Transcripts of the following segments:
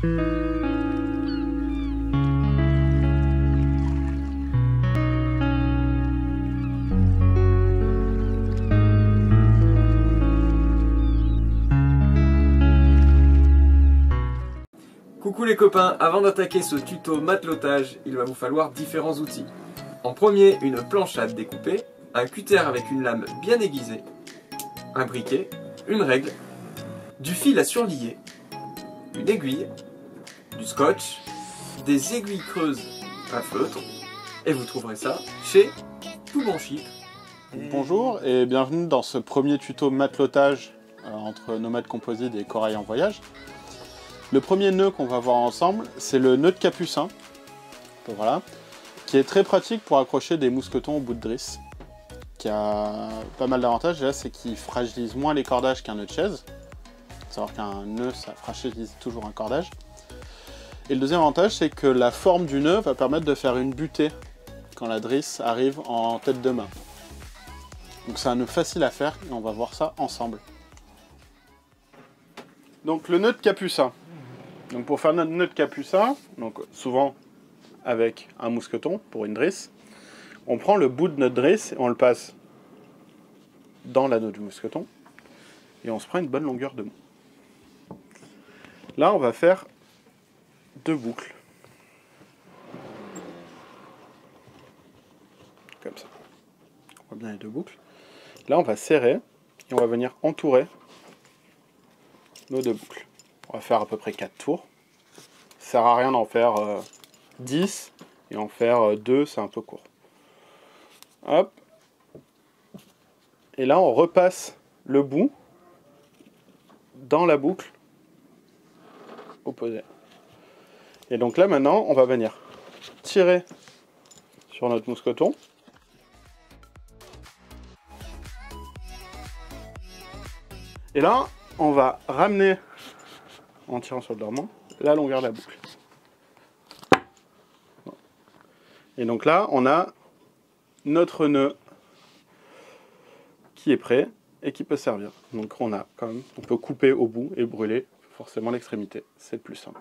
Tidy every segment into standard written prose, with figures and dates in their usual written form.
Coucou les copains, avant d'attaquer ce tuto matelotage, il va vous falloir différents outils. En premier, une planche à découper, un cutter avec une lame bien aiguisée, un briquet, une règle, du fil à surlier, une aiguille, du scotch, des aiguilles creuses à feutre, et vous trouverez ça chez Tout Bon Chip. Bonjour et bienvenue dans ce premier tuto matelotage entre Nomade Composite et Corail en voyage. Le premier nœud qu'on va voir ensemble, c'est le nœud de capucin, voilà, qui est très pratique pour accrocher des mousquetons au bout de drisse, qui a pas mal d'avantages. Déjà, c'est qu'il fragilise moins les cordages qu'un nœud de chaise. Il faut savoir qu'un nœud, ça fragilise toujours un cordage. Et le deuxième avantage, c'est que la forme du nœud va permettre de faire une butée quand la drisse arrive en tête de main. Donc c'est un nœud facile à faire et on va voir ça ensemble. Donc le nœud de capucin. Donc pour faire notre nœud de capucin, donc souvent avec un mousqueton pour une drisse, on prend le bout de notre drisse et on le passe dans l'anneau du mousqueton et on se prend une bonne longueur de mou. Là on va faire deux boucles. Comme ça. On voit bien les deux boucles. Là on va serrer et on va venir entourer nos deux boucles. On va faire à peu près 4 tours. Ça sert à rien d'en faire 10 et en faire 2, c'est un peu court. Hop. Et là, on repasse le bout dans la boucle opposée. Et donc là, maintenant, on va venir tirer sur notre mousqueton. Et là, on va ramener, en tirant sur le dormant, la longueur de la boucle. Et donc là, on a notre nœud qui est prêt et qui peut servir. Donc on peut couper au bout et brûler forcément l'extrémité. C'est le plus simple.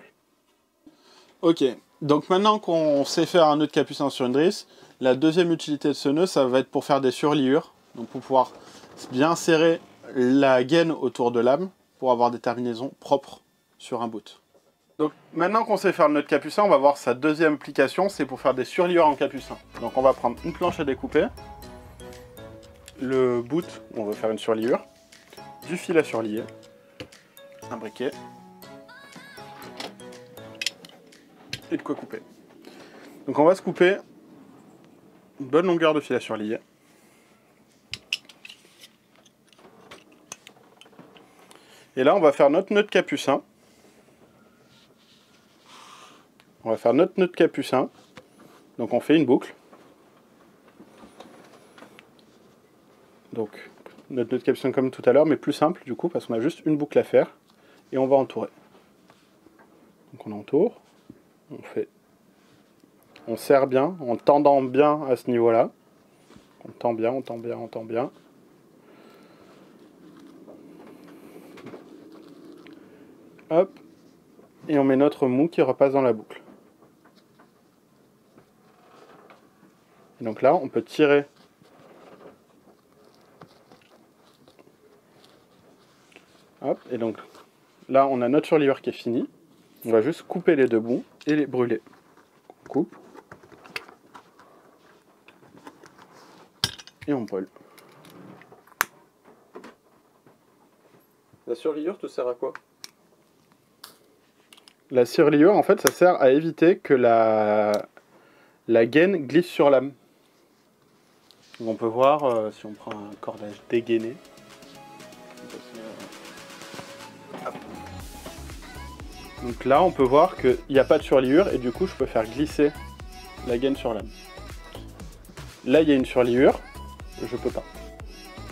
Ok, donc maintenant qu'on sait faire un nœud de capucin sur une drisse, la deuxième utilité de ce nœud, ça va être pour faire des surliures. Donc pour pouvoir bien serrer la gaine autour de l'âme pour avoir des terminaisons propres sur un bout. Donc maintenant qu'on sait faire le nœud de capucin, on va voir sa deuxième application, c'est pour faire des surliures en capucin. Donc on va prendre une planche à découper, le bout où on veut faire une surliure, du fil à surlier, un briquet et de quoi couper. Donc on va se couper une bonne longueur de fil à surlier. Et là, on va faire notre nœud de capucin. On va faire notre nœud de capucin. Donc on fait une boucle. Donc notre nœud de capucin comme tout à l'heure, mais plus simple du coup, parce qu'on a juste une boucle à faire. Et on va entourer. Donc on entoure. On serre bien, en tendant bien à ce niveau-là. On tend bien, on tend bien, on tend bien. Hop, et on met notre mou qui repasse dans la boucle. Et donc là, on peut tirer. Hop, et donc là, on a notre surlieur qui est fini. On va juste couper les deux bouts et les brûler. On coupe. Et on brûle. La surliure te sert à quoi? La surliure, en fait, ça sert à éviter que la gaine glisse sur l'âme. On peut voir, si on prend un cordage dégainé, donc là, on peut voir qu'il n'y a pas de surliure et du coup, je peux faire glisser la gaine sur l'âme. Là, il y a une surliure, je peux pas.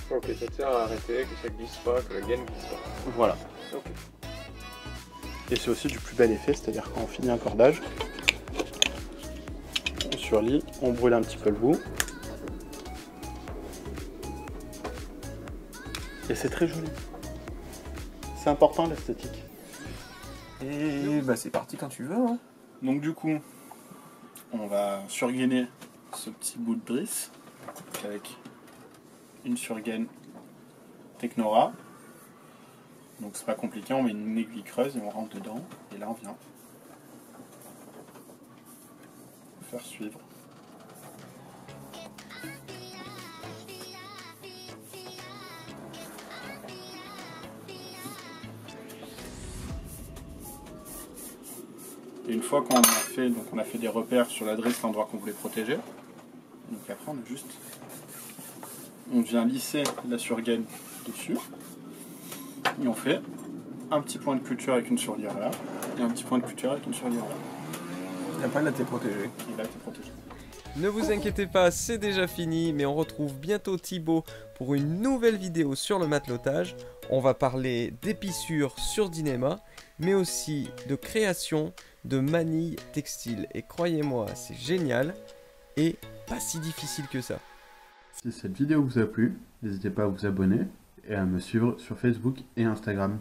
Ok, ça te sert à arrêter, que ça glisse pas, que la gaine glisse pas. Voilà. Okay. Et c'est aussi du plus bel effet, c'est-à-dire quand on finit un cordage, on surlie, on brûle un petit peu le bout. Et c'est très joli. C'est important l'esthétique. Et bah c'est parti quand tu veux. Hein. Donc du coup, on va surgainer ce petit bout de drisse avec une surgaine Technora. Donc c'est pas compliqué, on met une aiguille creuse et on rentre dedans. Et là on vient faire suivre. Et une fois qu'on a fait, donc on a fait des repères sur la drisse, l'endroit qu'on voulait protéger. Donc après on vient lisser la surgaine dessus. Et on fait un petit point de culture avec une sourdière là, et un petit point de culture avec une sourdière là. Et après là t'es protégé. Et là t'es protégé. Ne vous inquiétez pas, c'est déjà fini, mais on retrouve bientôt Thibaut pour une nouvelle vidéo sur le matelotage. On va parler d'épissures sur Dynéma, mais aussi de création de manilles textiles. Et croyez-moi, c'est génial et pas si difficile que ça. Si cette vidéo vous a plu, n'hésitez pas à vous abonner et à me suivre sur Facebook et Instagram.